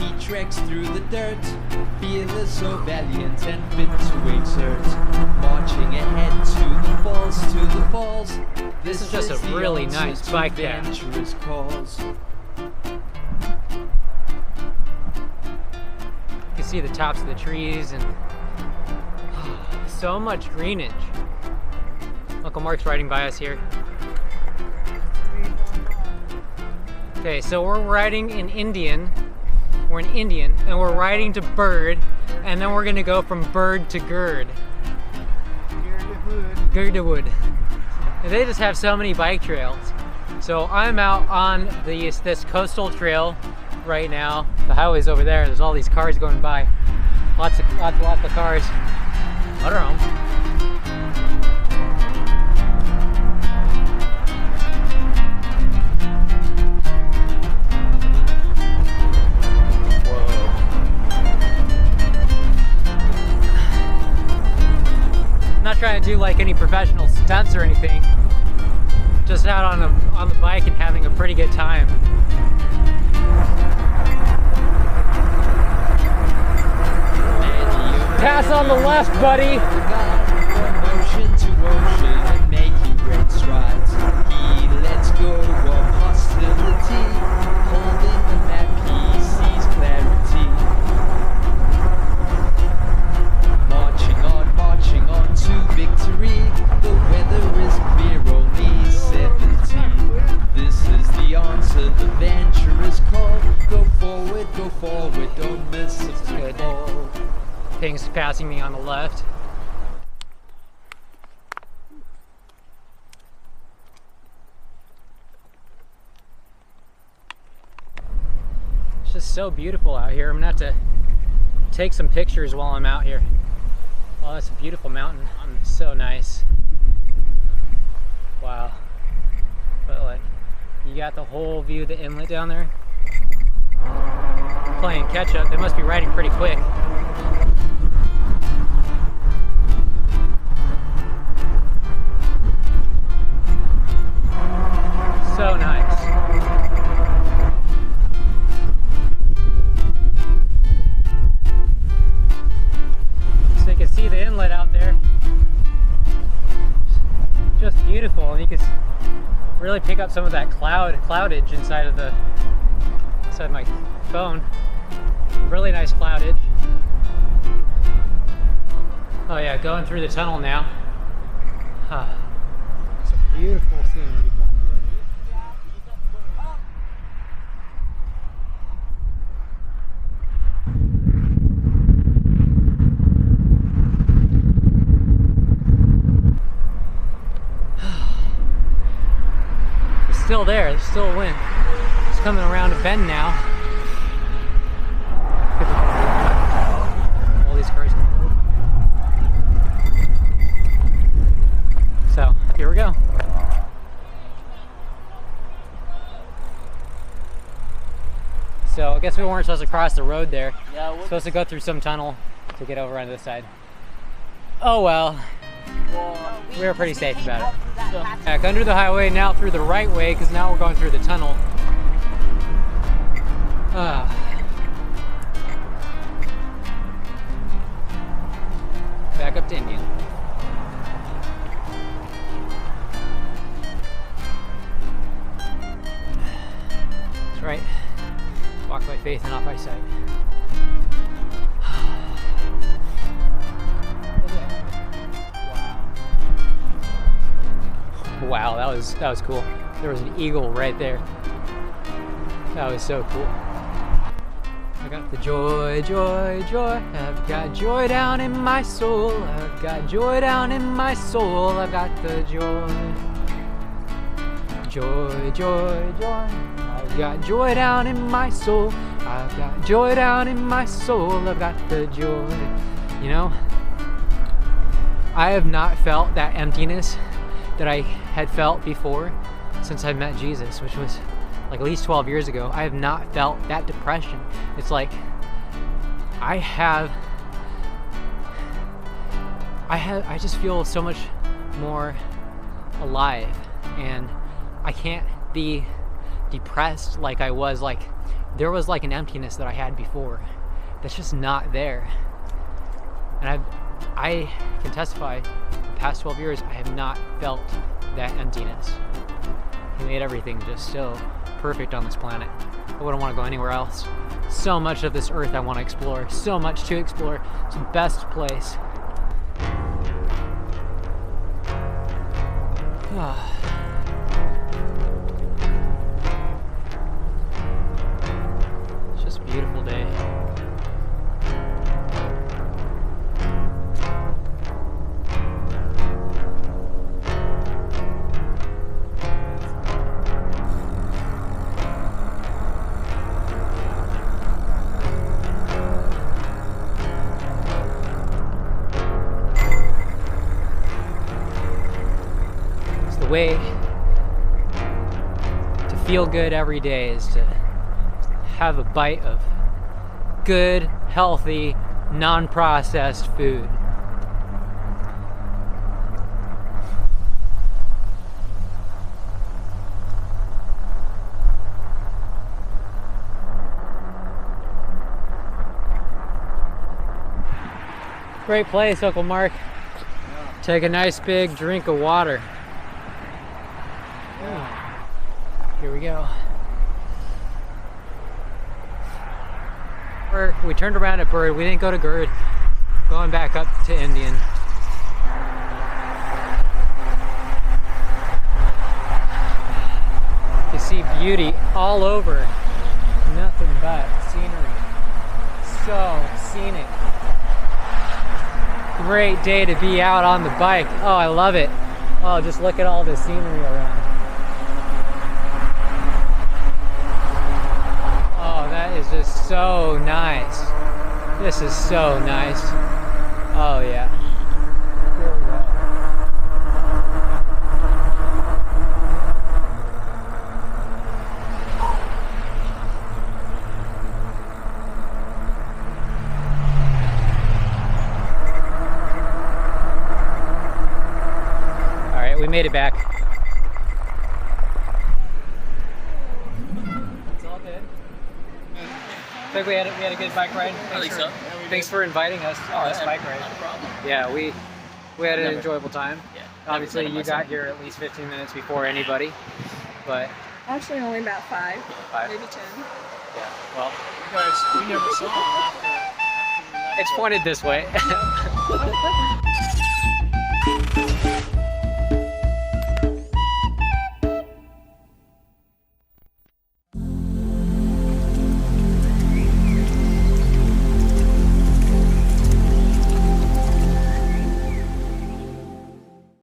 he treks through the dirt, fearless, so valiant and fit to exert, marching ahead to the falls. This is just a really nice bike path. Adventurous calls. You can see the tops of the trees and so much greenage. Uncle Mark's riding by us here. Okay, so we're riding in Indian. We're in Indian, and we're riding to Bird, and then we're gonna go from Bird to Gird. Girdewood. And they just have so many bike trails. So I'm out on this coastal trail right now. The highway's over there. There's all these cars going by. Lots of cars. Motorhome. Not trying to do like any professional stunts or anything. Just out on the bike and having a pretty good time. Pass on the left, buddy. From ocean to ocean and making great strides. He lets go of hostility, holding the map, he sees clarity. Marching on to victory. The weather is clear, only 17. This is the answer, the venturous call. Go forward, don't miss a ball. Things passing me on the left. It's just so beautiful out here. I'm gonna have to take some pictures while I'm out here. Wow, that's a beautiful mountain. So nice. Wow. But like, you got the whole view of the inlet down there. Playing catch up. They must be riding pretty quick. So nice. So you can see the inlet out there. Just beautiful, and you can really pick up some of that cloudage inside my phone. Really nice cloudage. Oh yeah, going through the tunnel now. It's a beautiful scene. Still there, there's still a wind. It's coming around a bend now. All these cars. So, here we go. So, I guess we weren't supposed to cross the road there. Yeah, we're supposed to go through some tunnel to get over on this side. Oh well. We were pretty safe about it. Back under the highway, now through the right way, because now we're going through the tunnel. Back up to Indian. That's right. Walk by faith and not by sight. Wow, that was cool. There was an eagle right there. That was so cool. I got the joy, joy, joy. I've got joy down in my soul. I've got joy down in my soul. I've got the joy. Joy, joy, joy. I've got joy down in my soul. I've got joy down in my soul. I've got the joy. You know, I have not felt that emptiness that I had felt before since I met Jesus, which was like at least 12 years ago. I have not felt that depression. It's like I just feel so much more alive, and I can't be depressed like I was like there was like an emptiness that I had before that's just not there. And I can testify, the past 12 years, I have not felt that emptiness. He made everything just so perfect on this planet. I wouldn't want to go anywhere else. So much of this earth I want to explore, so much to explore. It's the best place. It's just a beautiful day. Way to feel good every day is to have a bite of good, healthy, non-processed food. Great place, Uncle Mark. Take a nice big drink of water. Here we go. We turned around at Bird. We didn't go to Gerd. Going back up to Indian. You see beauty all over. Nothing but scenery. So scenic. Great day to be out on the bike. Oh, I love it. Oh, just look at all the scenery around. Is just so nice. This is so nice. Oh yeah. Here we go. All right, we made it back. I think we had a good bike ride. Thanks for inviting us on this bike ride. Not a problem. Yeah, we had an enjoyable time. Yeah. Obviously, you got here at least 15 minutes before anybody, but Actually, only about 5, 5. maybe 10. Yeah. Well, You guys, we never saw him after we left. it's pointed this way.